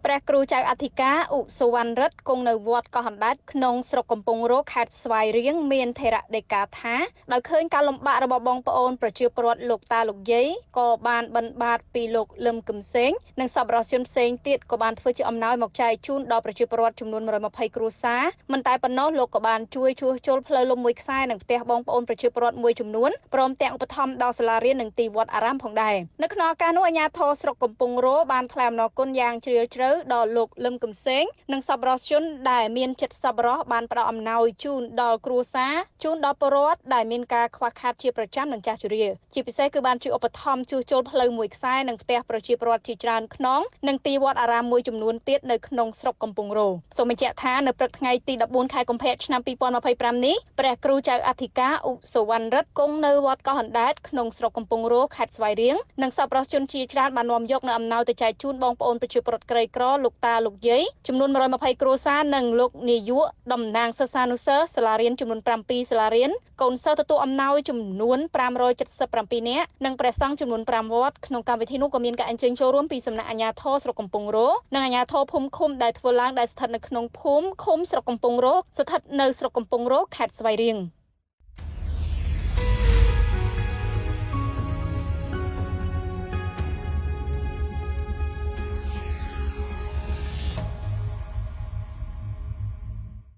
ព្រះគ្រូចៅអធិការឧសុវណ្ណរិទ្ធគង់នៅវត្តកោះអណ្ដែតក្នុងស្រុកកំពង់រោខេត្តស្វាយរៀងមានថេរដីកាថាដោយឃើញការលំបាករបស់បងប្អូនប្រជាពលរដ្ឋលោកតាលោកយាយក៏បានបិណ្ឌបាតពីលោកលឹមគឹមសេងនិងសប្បុរសជនផ្សេងទៀតក៏បានធ្វើជាអំណោយមកចែកជូនដល់ប្រជាពលរដ្ឋចំនួន120គ្រួសារមិនតែប៉ុណ្ណោះលោកក៏បានជួយជួសជុលផ្លូវលំមួយខ្សែនិងផ្ទះបងប្អូនប្រជាពលរដ្ឋមួយចំនួនព្រមទាំងឧបត្ថម្ភដល់សាលារៀននិងទីវត្តអារាមផងដែរនៅក្នុងឱកាសនោះអាជ្ញាធរស្រុកកំពង់រោបានថ្លែងអំណរគុណយ៉ាងជ្រាលជ្រៅដល់លោកលឹមគឹមសេងនិងសប្បុរសជនដែលមានចិត្តសប្បុរសបានផ្ដល់អំណោយជូនដល់គ្រួសារជូនដល់ពលរដ្ឋដែលមានការខ្វះខាតជាប្រចាំនិងចាស់ជរាជាពិសេសគឺបានជួយឧបត្ថម្ភជួសជុលផ្លូវមួយខ្សែនិងផ្ទះប្រជាពលរដ្ឋជាច្រើនខ្នងនិងទីវត្តអារាមមួយចំនួនទៀតនៅក្នុងស្រុកកំពង់រោសូមបញ្ជាក់ថានៅព្រឹកថ្ងៃទី14ខែកុម្ភៈឆ្នាំ2025នេះព្រះគ្រូចៅអធិការឧសុវណ្ណរិទ្ធគង់នៅវត្តកោះអណ្ដែតក្នុងស្រុកកំពង់រោខេត្តស្វាយរៀងនិងសប្បុរសជនជាច្រើនបាននាំយកនៅអំណោយទៅចែកជូនបងប្អូនប្រជាពលរដ្ឋក្រីក្រលោកតាលោកយាយចំនួន120គ្រួសារនិងលោកនាយកតំណាងសិស្សានុសិស្សសាលារៀនចំនួន7សាលារៀនកូនសិស្សទទួលអំណោយចំនួន577នាក់និងព្រះសង្ឃចំនួន5វត្តក្នុងកម្មវិធីនោះក៏មានការអញ្ជើញចូលរួមពីសំណាក់អាជ្ញាធរស្រុកកំពង់រោនិងអាជ្ញាធរភូមិឃុំដែលធ្វើឡើងដែលស្ថិតនៅក្នុងភូមិឃុំស្រុកកំពង់រោស្ថិតនៅស្រុកកំពង់រោខេត្តស្វាយរៀង